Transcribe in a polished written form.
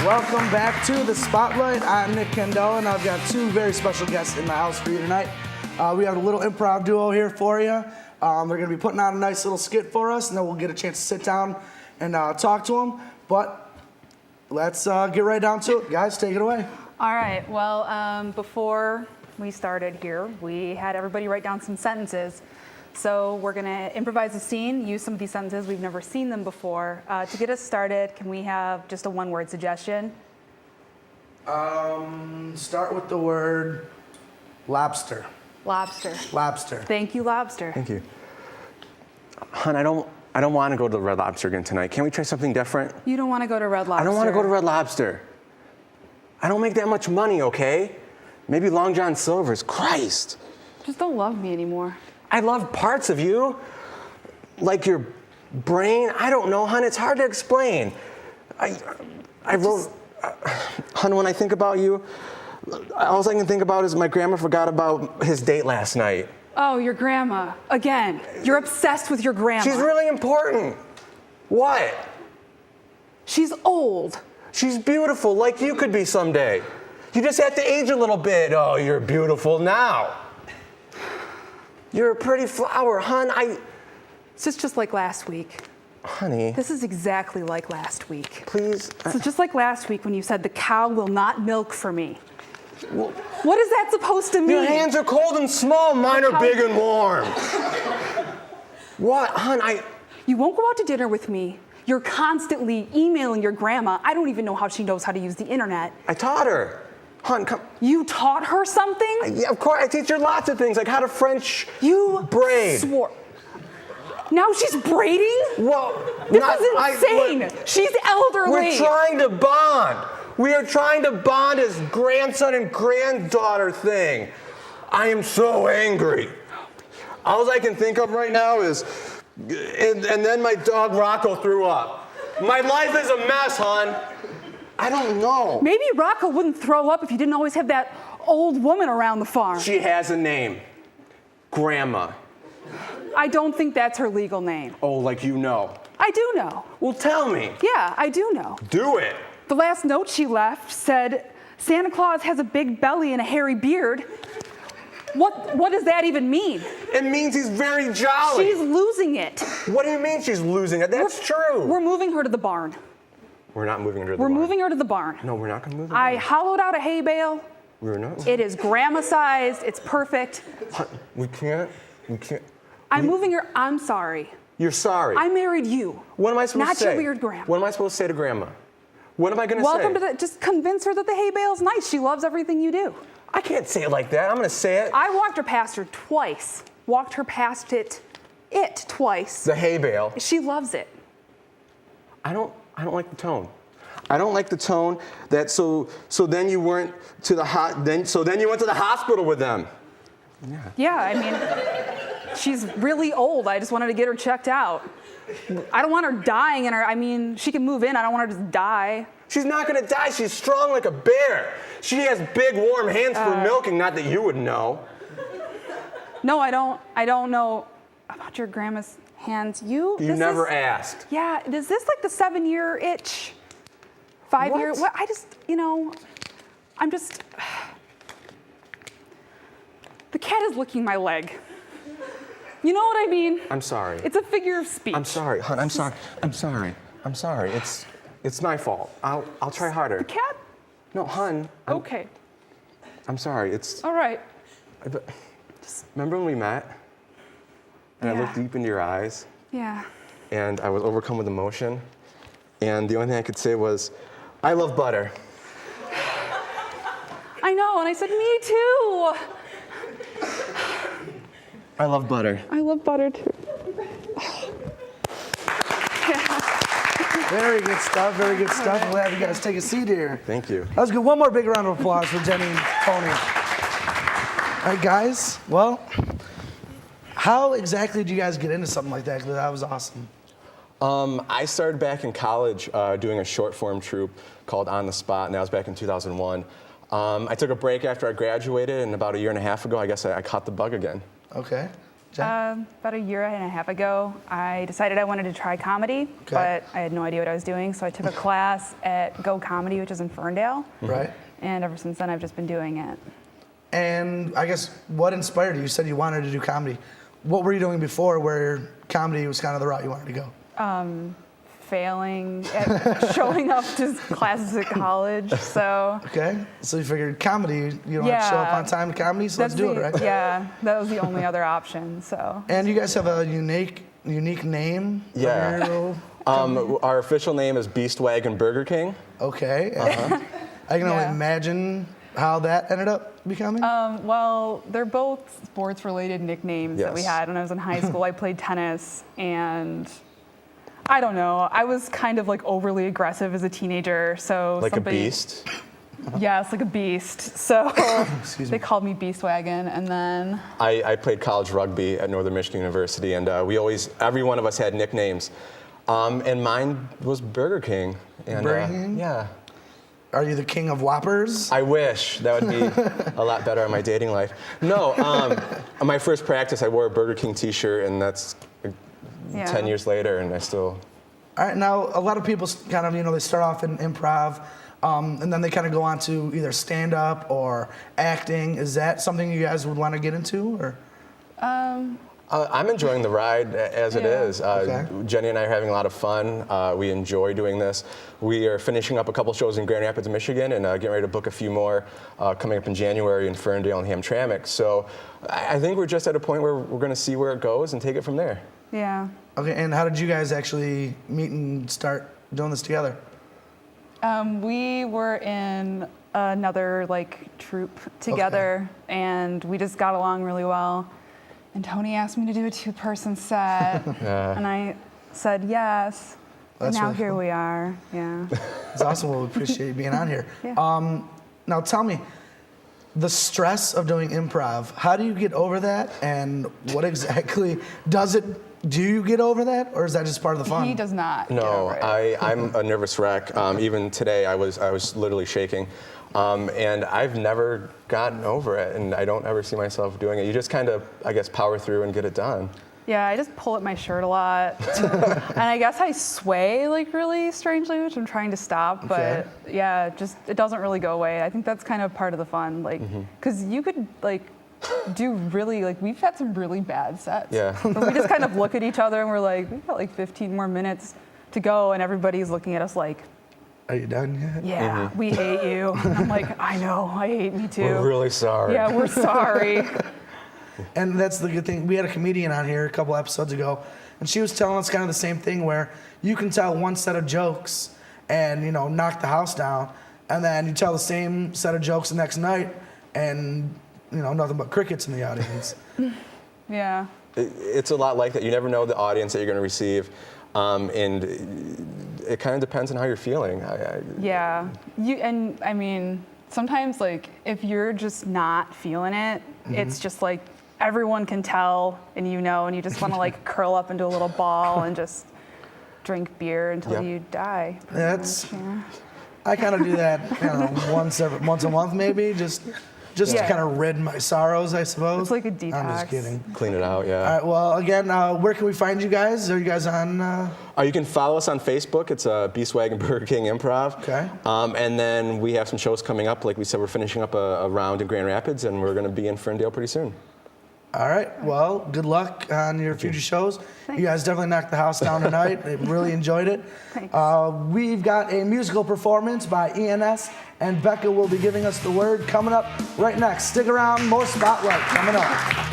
Welcome back to The Spotlight. I'm Nick Kendall, and I've got two very special guests in the house for you tonight. We have a little improv duo here for you. They're going to be putting on a nice little skit for us, and then we'll get a chance to sit down and talk to them. But let's get right down to it. Guys, take it away. All right. Well, before we started here, we had everybody write down some sentences. So we're going to improvise a scene, use some of these sentences. We've never seen them before. To get us started, can we have just a one-word suggestion? Start with the word lobster. Lobster. Lobster. Thank you, lobster. Thank you. Hon, I don't want to go to the Red Lobster again tonight. Can we try something different? You don't want to go to Red Lobster. I don't want to go to Red Lobster. I don't make that much money, okay? Maybe Long John Silver's. Christ. Just don't love me anymore. I love parts of you, like your brain. I don't know, hon. It's hard to explain. I wrote, hon, when I think about you, all I can think about is my grandma forgot about his date last night. Oh, your grandma. Again, you're obsessed with your grandma. She's really important. What? She's old. She's beautiful, like you could be someday. You just have to age a little bit. Oh, you're beautiful now. You're a pretty flower, hon. This is just like last week. Honey. This is exactly like last week. Please. This is just like last week when you said the cow will not milk for me. What is that supposed to mean? Your hands are cold and small. Mine are big and warm. What, hon? You won't go out to dinner with me. You're constantly emailing your grandma. I don't even know how she knows how to use the internet. I taught her. Hon, come. You taught her something? Yeah, of course. I teach her lots of things, like how to French braid. Swore. Now she's braiding? Well, this is insane. She's elderly. We're trying to bond. We are trying to bond as grandson and granddaughter thing. I am so angry. All I can think of right now is, and then my dog Rocco threw up. My life is a mess, hon. I don't know. Maybe Rocco wouldn't throw up if you didn't always have that old woman around the farm. She has a name. Grandma. I don't think that's her legal name. Oh, like you know. I do know. Well, tell me. Yeah, I do know. Do it. The last note she left said, Santa Claus has a big belly and a hairy beard. What does that even mean? It means he's very jolly. She's losing it. What do you mean she's losing it? That's true. We're moving her to the barn. We're not moving her to the barn. We're moving her to the barn. No, we're not going to move her. I hollowed out a hay bale. We're not. It is grandma-sized. It's perfect. We can't. I'm moving her. I'm sorry. You're sorry. I married you. What am I supposed to say? Not your weird grandma. What am I supposed to say to grandma? What am I going to say? Welcome to the. Just convince her that the hay bale's nice. She loves everything you do. I can't say it like that. I'm going to say it. I walked her past her twice. Walked her past it twice. The hay bale. She loves it. I don't like the tone. I don't like the tone that so then you weren't to the then you went to the hospital with them. Yeah, I mean, she's really old. I just wanted to get her checked out. I don't want her dying in her. I mean, she can move in. I don't want her to just die. She's not gonna die. She's strong like a bear. She has big, warm hands for milking. Not that you would know. No, I don't know about your grandma's hands. You never asked. Yeah. Is this like the 7-year itch? 5-year? What? I'm just. The cat is licking my leg. You know what I mean? I'm sorry. It's a figure of speech. I'm sorry, hon. I'm sorry. I'm sorry. I'm sorry. It's my fault. I'll try harder. The cat? No, hon. Okay. I'm sorry. It's. All right. Remember when we met? And I Yeah. looked deep into your eyes. Yeah. And I was overcome with emotion. And the only thing I could say was, I love butter. I know, and I said, me too. I love butter. I love butter too. Very good stuff, very good stuff. I'm glad you guys take a seat here. Thank you. Let's give one more big round of applause for Jenny and Tony. All right, guys, well, how exactly did you guys get into something like that? Because that was awesome. I started back in college doing a short form troupe called On the Spot, and that was back in 2001. I took a break after I graduated, and about a year and a half ago, I guess I caught the bug again. Okay. Jen? About a year and a half ago, I decided I wanted to try comedy, Okay. but I had no idea what I was doing. So I took a class at Go Comedy, which is in Ferndale. Right. And ever since then, I've just been doing it. And I guess what inspired you? You said you wanted to do comedy. What were you doing before where comedy was kind of the route you wanted to go? Failing at showing up to classes at college. So Okay. So you figured comedy, you don't have to show up Yeah. on time to comedy, so let's do it, right? Yeah, that was the only other option. So And you guys have a unique name? of Yeah. your little- Our official name is Beastwagon Burger King. Okay. I can only Yeah. imagine how that ended up becoming. well, they're both sports-related nicknames that we Yes. had when I was in high school. I played tennis, and I don't know. I was kind of like overly aggressive as a teenager, so Like somebody, a beast. Yes, like a beast. So Excuse they me. called me Beastwagon, and then I played college rugby at Northern Michigan University, and every one of us had nicknames. And mine was Burger King. And, Burger King? Yeah. Are you the king of Whoppers? I wish. That would be a lot better in my dating life. No, my first practice, I wore a Burger King t-shirt, and that's yeah. 10 years later, and I still... All right, now a lot of people kind of, they start off in improv, and then they kind of go on to either stand up or acting. Is that something you guys would want to get into, or? I'm enjoying the ride as it Yeah. is. Okay. Jenny and I are having a lot of fun. We enjoy doing this. We are finishing up a couple shows in Grand Rapids, Michigan, and getting ready to book a few more coming up in January in Ferndale and Hamtramck. So I think we're just at a point where we're going to see where it goes and take it from there. Yeah. Okay, and how did you guys actually meet and start doing this together? We were in another troupe together, and we just got along really well. And Tony asked me to do a 2-person set, and I said yes. That's and now really here cool. we are. Yeah. It's awesome. Well, we appreciate you being on here. Yeah. Now tell me, the stress of doing improv, how do you get over that, and what exactly do you get over that, or is that just part of the fun? He does not. get No, over it. I'm a nervous wreck. Even today, I was literally shaking. And I've never gotten over it, and I don't ever see myself doing it. You just kind of, I guess, power through and get it done. Yeah, I just pull at my shirt a lot, and I guess I sway really strangely, which I'm trying to stop. But yeah, it doesn't really go away. I think that's kind of part of the fun, because you could do really we've had some really bad sets. Yeah. But we just kind of look at each other and we're like, we've got 15 more minutes to go, and everybody's looking at us like, Are you done yet? yeah, we hate you. And I'm like, I know, I hate me too. We're really sorry. Yeah, we're sorry. And that's the good thing. We had a comedian on here a couple episodes ago, and she was telling us kind of the same thing, where you can tell one set of jokes and knock the house down, and then you tell the same set of jokes the next night, and nothing but crickets in the audience. Yeah. It's a lot like that. You never know the audience that you're going to receive, and it kind of depends on how you're feeling. Yeah. I mean, sometimes if you're just not feeling it, it's just everyone can tell, and and you just want to curl up into a little ball and just drink beer until Yep. you die. pretty That's- much, yeah. I kind of do that, once a month maybe, just to Yeah. kind of rid my sorrows, I suppose. It's like a I'm just detox. kidding. Clean it out, yeah. All right, well, again, where can we find you guys? Are you guys on? You can follow us on Facebook. It's Beastwagon Burger King Improv. Okay. And then we have some shows coming up. Like we said, we're finishing up a round in Grand Rapids, and we're going to be in Ferndale pretty soon. All right, well, good luck on your future shows. You guys definitely knocked the house down tonight. I really enjoyed it. Thanks. We've got a musical performance by ENS, and Becca will be giving us the word coming up right next. Stick around, more Spotlight coming up.